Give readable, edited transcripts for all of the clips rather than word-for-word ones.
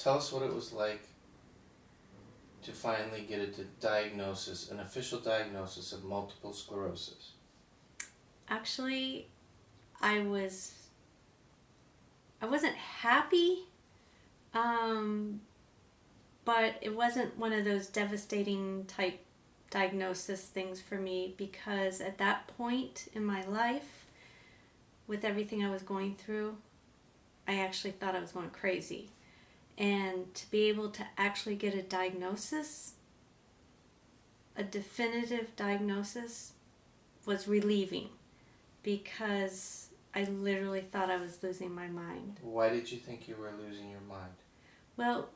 tell us what it was like to finally get a diagnosis, an official diagnosis of multiple sclerosis. Actually, I wasn't happy, but it wasn't one of those devastating type diagnosis things for me, because at that point in my life, with everything I was going through, I actually thought I was going crazy. And to be able to actually get a diagnosis, a definitive diagnosis, was relieving, because I literally thought I was losing my mind. Why did you think you were losing your mind? Well,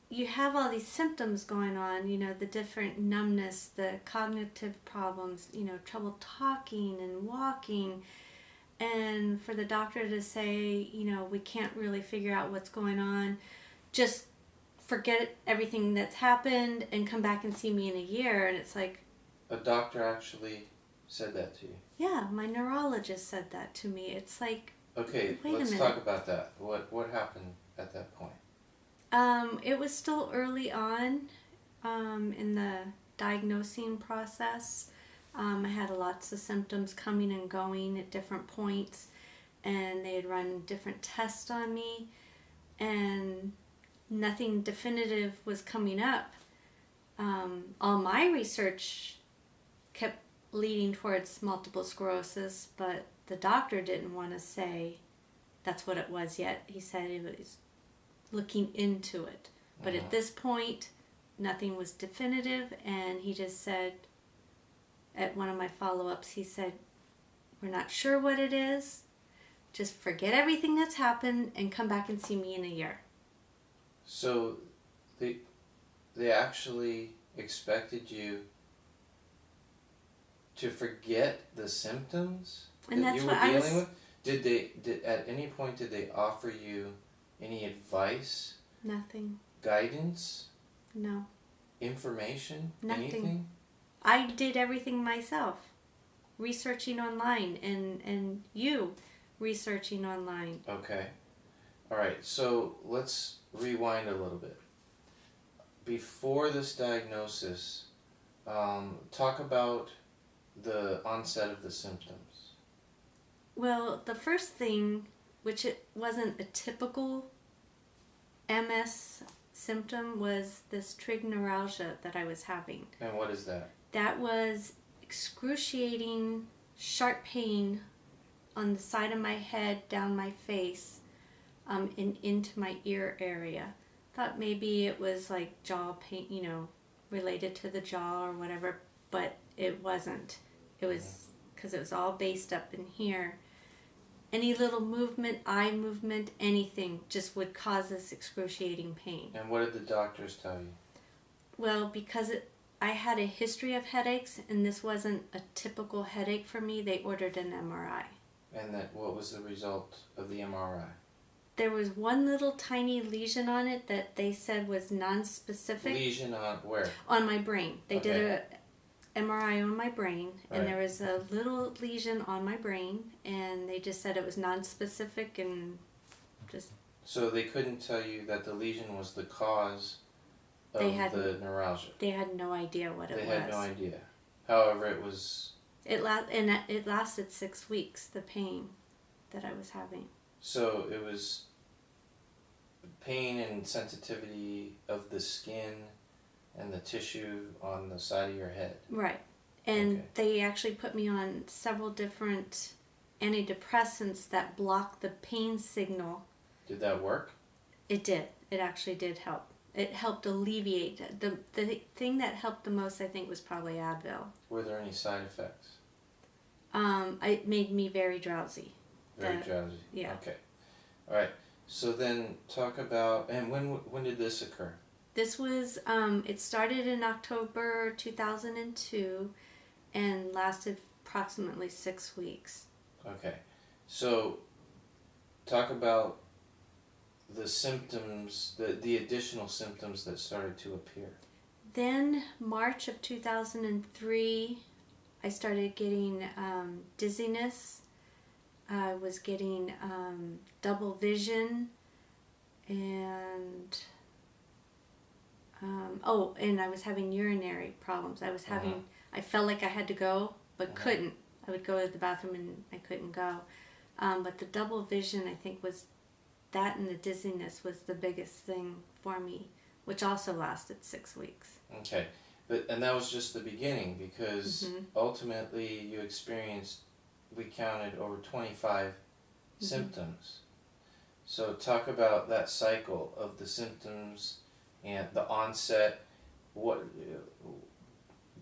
you have all these symptoms going on, the different numbness, the cognitive problems, trouble talking and walking. And for the doctor to say, we can't really figure out what's going on, just forget everything that's happened and come back and see me in a year. And it's like... A doctor actually said that to you? Yeah, my neurologist said that to me. It's like, okay, wait a minute. Let's talk about that. What happened at that point? It was still early on in the diagnosing process. I had lots of symptoms coming and going at different points, and they had run different tests on me, and nothing definitive was coming up. All my research kept leading towards multiple sclerosis, but the doctor didn't want to say that's what it was yet. He said he was looking into it. But at this point, nothing was definitive, and he just said, at one of my follow-ups, he said, we're not sure what it is. Just forget everything that's happened and come back and see me in a year. So they actually expected you to forget the symptoms and that that's you were what dealing with? Did at any point did they offer you any advice? Nothing. Guidance? No. Information? Nothing. Anything? I did everything myself, researching online, and you researching online. Okay. All right, so let's rewind a little bit. Before this diagnosis, talk about the onset of the symptoms. Well, the first thing, which it wasn't a typical MS symptom, was this trigoneuralgia that I was having. And what is that? That was excruciating, sharp pain on the side of my head, down my face, and into my ear area. Thought maybe it was like jaw pain, related to the jaw or whatever, but it wasn't. It was because it was all based up in here. Any little movement, eye movement, anything just would cause this excruciating pain. And what did the doctors tell you? Well, because I had a history of headaches, and this wasn't a typical headache for me, they ordered an MRI. And what was the result of the MRI? There was one little tiny lesion on it that they said was non-specific. Lesion on where? On my brain. They did a MRI on my brain, and there was a little lesion on my brain, and they just said it was non-specific and just... So they couldn't tell you that the lesion was the cause of the neuralgia? They had no idea what it was. They had no idea. However, it was... It lasted 6 weeks, the pain that I was having. So it was pain and sensitivity of the skin and the tissue on the side of your head. Right. And they actually put me on several different antidepressants that block the pain signal. Did that work? It did. It actually did help. It helped alleviate. The thing that helped the most, I think, was probably Advil. Were there any side effects? It made me very drowsy. Very drowsy? Yeah. Okay. All right. So then talk about, and when did this occur? This was, it started in October 2002 and lasted approximately 6 weeks. Okay. So talk about the symptoms, the additional symptoms that started to appear. Then March of 2003, I started getting dizziness. I was getting double vision, and And I was having urinary problems. I felt like I had to go, but couldn't. I would go to the bathroom and I couldn't go. But the double vision, I think, was that, and the dizziness was the biggest thing for me, which also lasted 6 weeks. Okay. And that was just the beginning, because ultimately you experienced, we counted over 25 symptoms. So talk about that cycle of the symptoms and the onset. What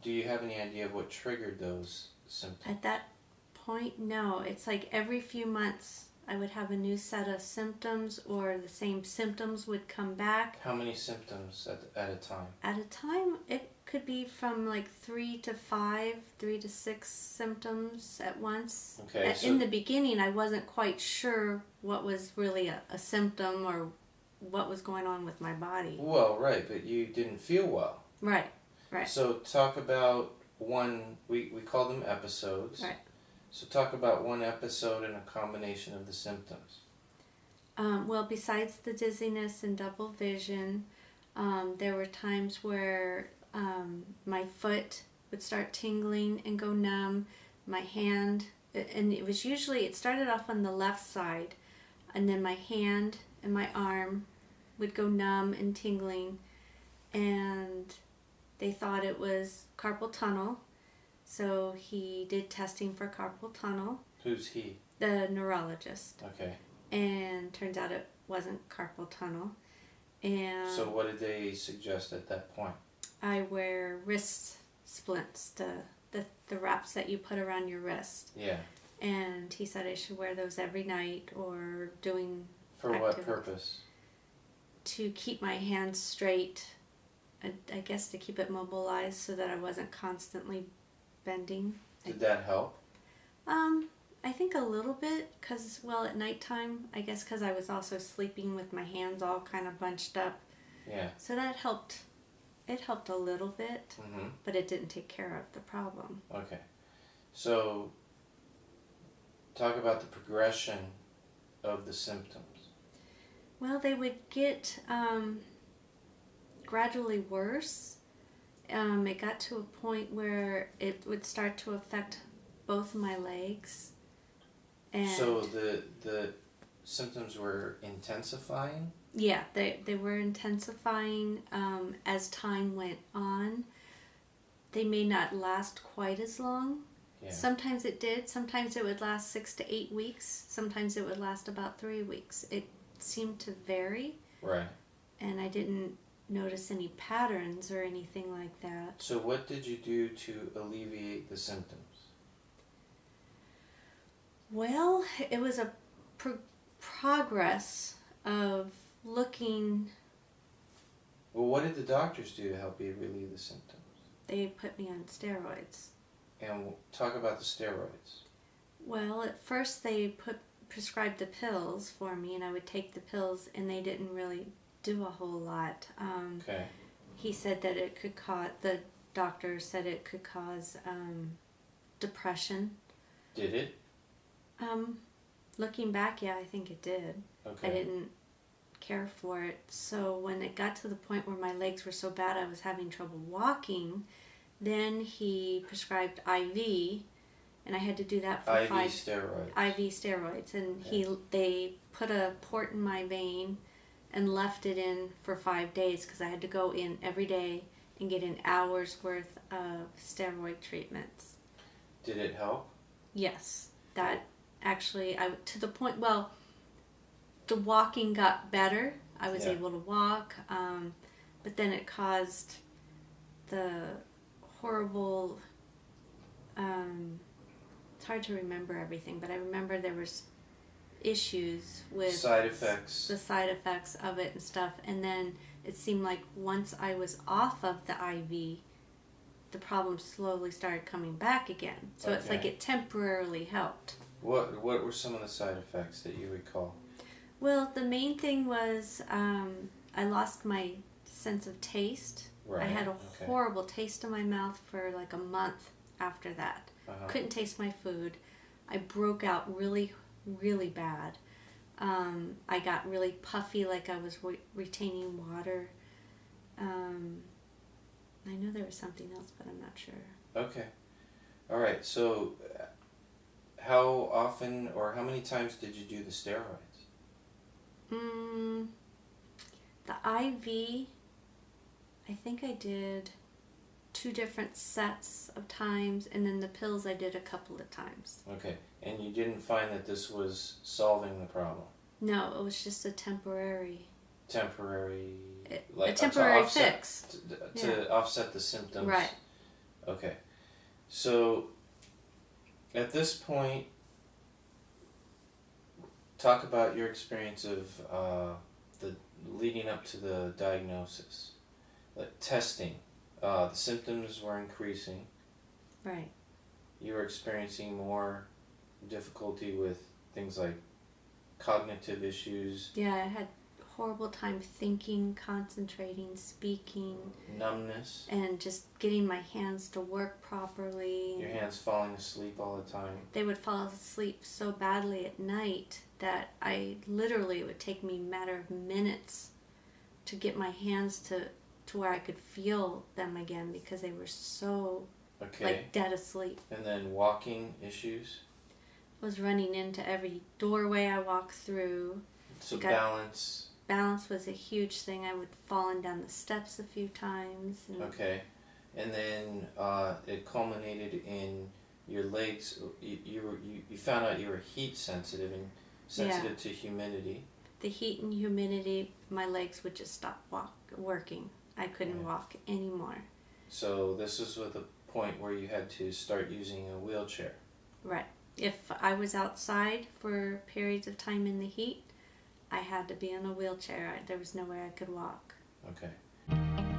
do you have any idea of what triggered those symptoms? At that point, no. It's like every few months I would have a new set of symptoms, or the same symptoms would come back. How many symptoms at a time? At a time, it could be from like 3 to 5, 3 to 6 symptoms at once. Okay. In the beginning, I wasn't quite sure what was really a symptom or what was going on with my body. Well, right, but you didn't feel well. Right. So talk about one, we call them episodes. Right. So talk about one episode and a combination of the symptoms. Well, besides the dizziness and double vision, there were times where my foot would start tingling and go numb. My hand, and it started off on the left side, and then my hand and my arm would go numb and tingling, and they thought it was carpal tunnel. So he did testing for carpal tunnel. Who's he? The neurologist. Okay. And turns out it wasn't carpal tunnel. And so what did they suggest at that point? I wear wrist splints, the wraps that you put around your wrist. Yeah. And he said I should wear those every night, or doing... For what purpose? To keep my hands straight. I guess to keep it mobilized so that I wasn't constantly bending. Did that help? I think a little bit, because, well, at nighttime, I guess because I was also sleeping with my hands all kind of bunched up. Yeah. So that helped. It helped a little bit, but it didn't take care of the problem. Okay. So talk about the progression of the symptoms. Well, they would get gradually worse. It got to a point where it would start to affect both my legs. And so the symptoms were intensifying? Yeah, they were intensifying as time went on. They may not last quite as long. Yeah. Sometimes it did. Sometimes it would last 6 to 8 weeks. Sometimes it would last about 3 weeks. It seemed to vary. Right. And I didn't notice any patterns or anything like that. So what did you do to alleviate the symptoms? Well, it was a progress of looking. Well, what did the doctors do to help you relieve the symptoms? They put me on steroids. And talk about the steroids. Well, at first they prescribed the pills for me, and I would take the pills, and they didn't really do a whole lot. Okay. He said that it could cause, the doctor said it could cause depression. Did it? Looking back, yeah, I think it did. Okay. I didn't care for it. So when it got to the point where my legs were so bad I was having trouble walking, then he prescribed IV, and I had to do that for IV steroids. And they put a port in my vein and left it in for 5 days, because I had to go in every day and get an hour's worth of steroid treatments. Did it help? Yes, that actually, to the point, well, the walking got better. I was able to walk, but then it caused the horrible, it's hard to remember everything, but I remember there was issues with side effects, the side effects of it and stuff, and then it seemed like once I was off of the IV, the problem slowly started coming back again. So it's like it temporarily helped. What were some of the side effects that you recall? Well, the main thing was I lost my sense of taste. Right. I had a horrible taste in my mouth for like a month after that. Couldn't taste my food. I broke out really, really bad. I got really puffy, like I was retaining water. I know there was something else, but I'm not sure. Okay. All right. So, how often or how many times did you do the steroids? The IV, I think I did 2 different sets of times, and then the pills I did a couple of times. Okay. And you didn't find that this was solving the problem? No, it was just a temporary like a temporary to offset, fix. To offset the symptoms. Right. Okay. So, at this point, talk about your experience of the leading up to the diagnosis. Like testing. The symptoms were increasing. Right. You were experiencing more difficulty with things like cognitive issues. Yeah, I had horrible time thinking, concentrating, speaking. Numbness. And just getting my hands to work properly. Your hands falling asleep all the time. They would fall asleep so badly at night that it would take me a matter of minutes to get my hands to where I could feel them again because they were so dead asleep. And then walking issues? I was running into every doorway I walked through. So balance. Balance was a huge thing. I would fallen down the steps a few times. Okay. And then it culminated in your legs. You found out you were heat sensitive and sensitive to humidity. The heat and humidity, my legs would just stop working. I couldn't walk anymore. So this was at the point where you had to start using a wheelchair. Right. If I was outside for periods of time in the heat, I had to be in a wheelchair. There was no way I could walk. Okay.